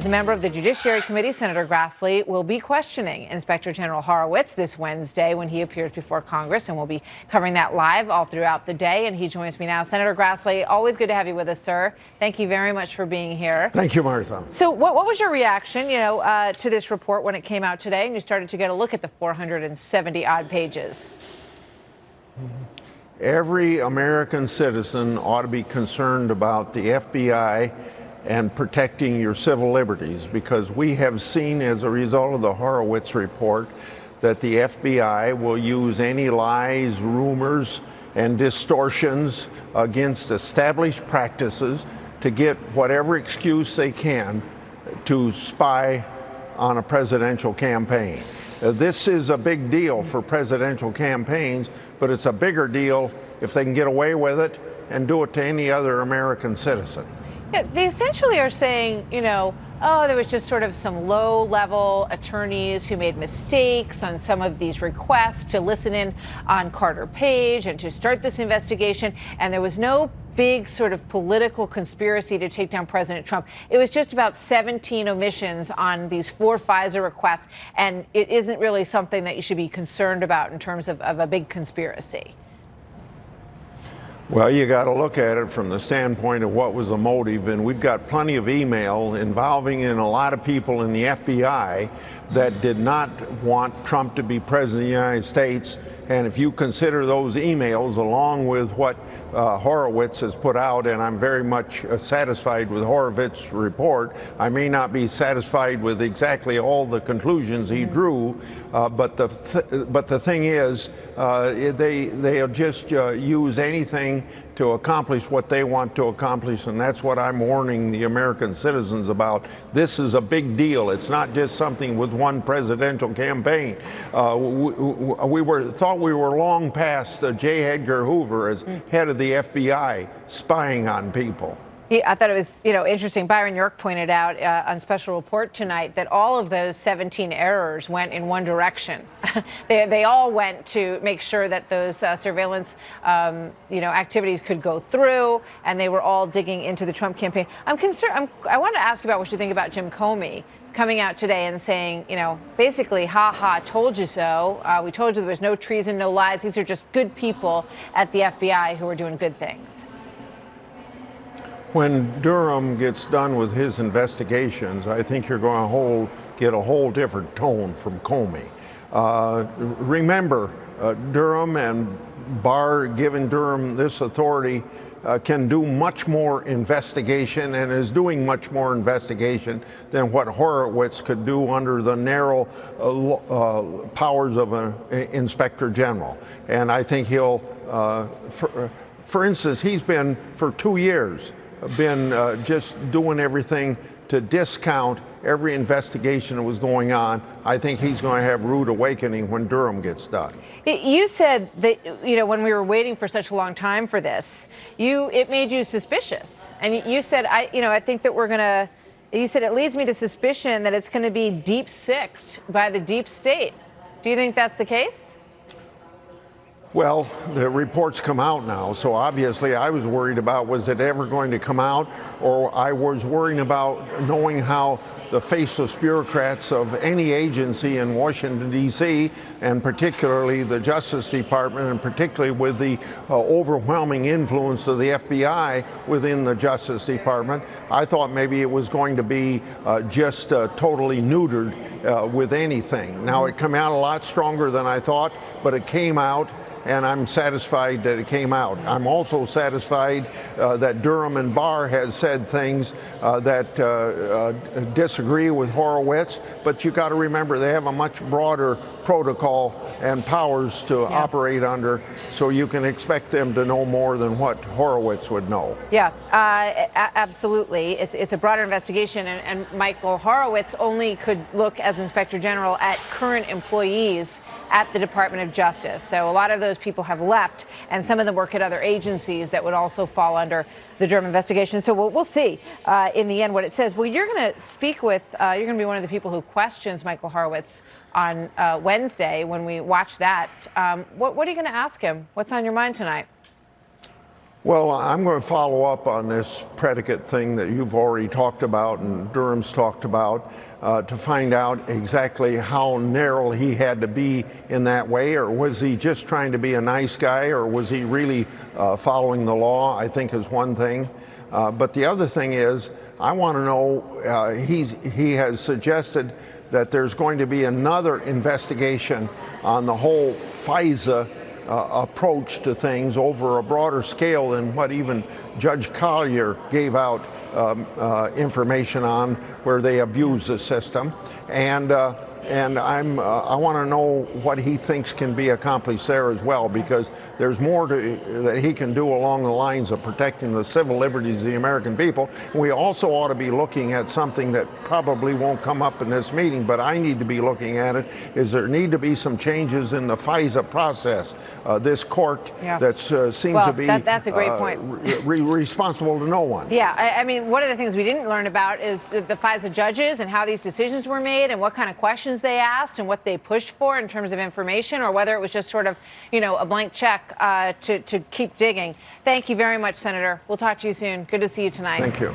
As a member of the Judiciary Committee, Senator Grassley will be questioning Inspector General Horowitz this Wednesday when he appears before Congress, and we'll be covering that live all throughout the day. And he joins me now. Senator Grassley, always good to have you with us, sir. Thank you very much for being here. Thank you, Martha. So what was your reaction, to this report when it came out today and you started to get a look at the 470-odd pages? Every American citizen ought to be concerned about the FBI and protecting your civil liberties, because we have seen as a result of the Horowitz report that the FBI will use any lies, rumors, and distortions against established practices to get whatever excuse they can to spy on a presidential campaign. This is a big deal for presidential campaigns, but it's a bigger deal if they can get away with it and do it to any other American citizen. Yeah, they essentially are saying, there was just sort of some low-level attorneys who made mistakes on some of these requests to listen in on Carter Page and to start this investigation, and there was no big sort of political conspiracy to take down President Trump. It was just about 17 omissions on these 4 FISA requests, and it isn't really something that you should be concerned about in terms of a big conspiracy. Well, you got to look at it from the standpoint of what was the motive, and we've got plenty of email involving in a lot of people in the FBI that did not want Trump to be president of the United States. And if you consider those emails along with what Horowitz has put out, and I'm very much satisfied with Horowitz's report. I may not be satisfied with exactly all the conclusions he drew, but the thing is, they'll just use anything to accomplish what they want to accomplish, and that's what I'm warning the American citizens about. This is a big deal. It's not just something with one presidential campaign. We thought we were long past J. Edgar Hoover as head of the FBI spying on people. I thought it was, interesting. Byron York pointed out on Special Report tonight that all of those 17 errors went in one direction. they all went to make sure that those surveillance, activities could go through, and they were all digging into the Trump campaign. I'm concerned. I want to ask you about what you think about Jim Comey coming out today and saying, basically, ha, told you so. We told you there was no treason, no lies. These are just good people at the FBI who are doing good things. When Durham gets done with his investigations, I think you're going to get a whole different tone from Comey. Remember, Durham and Barr, giving Durham this authority, can do much more investigation and is doing much more investigation than what Horowitz could do under the narrow powers of an inspector general. And I think he'll, for instance, he's been for 2 years just doing everything to discount every investigation that was going on. I think he's going to have rude awakening when Durham gets done. You said that, when we were waiting for such a long time for this, it made you suspicious. And you said, I think that you said it leads me to suspicion that it's going to be deep-sixed by the deep state. Do you think that's the case? Well, the reports come out now, so obviously I was worried about, was it ever going to come out? Or I was worrying about knowing how the faceless bureaucrats of any agency in Washington, D.C., and particularly the Justice Department, and particularly with the overwhelming influence of the FBI within the Justice Department, I thought maybe it was going to be just totally neutered with anything. Now, it came out a lot stronger than I thought, but it came out, and I'm satisfied that it came out. I'm also satisfied that Durham and Barr has said things that disagree with Horowitz, but you got to remember they have a much broader protocol and powers to operate under, so you can expect them to know more than what Horowitz would know. Yeah, absolutely. It's a broader investigation, and Michael Horowitz only could look as Inspector General at current employees at the Department of Justice. So a lot of those people have left, and some of them work at other agencies that would also fall under the Durham investigation. So we'll see in the end what it says. Well, you're going to speak with, you're going to be one of the people who questions Michael Horowitz on Wednesday when we watch that. What are you going to ask him? What's on your mind tonight? Well, I'm going to follow up on this predicate thing that you've already talked about and Durham's talked about to find out exactly how narrow he had to be in that way, or was he just trying to be a nice guy, or was he really following the law, I think is one thing. But the other thing is, I want to know, he has suggested that there's going to be another investigation on the whole FISA approach to things over a broader scale than what even Judge Collier gave out information on, where they abuse the system. And I want to know what he thinks can be accomplished there as well, because there's more that he can do along the lines of protecting the civil liberties of the American people. We also ought to be looking at something that probably won't come up in this meeting, but I need to be looking at it, is there need to be some changes in the FISA process. This court that seems to be that's a great point. Responsible to no one. Yeah, I mean, one of the things we didn't learn about is the FISA judges and how these decisions were made and what kind of questions they asked and what they pushed for in terms of information, or whether it was just sort of, a blank check to keep digging. Thank you very much, Senator. We'll talk to you soon. Good to see you tonight. Thank you.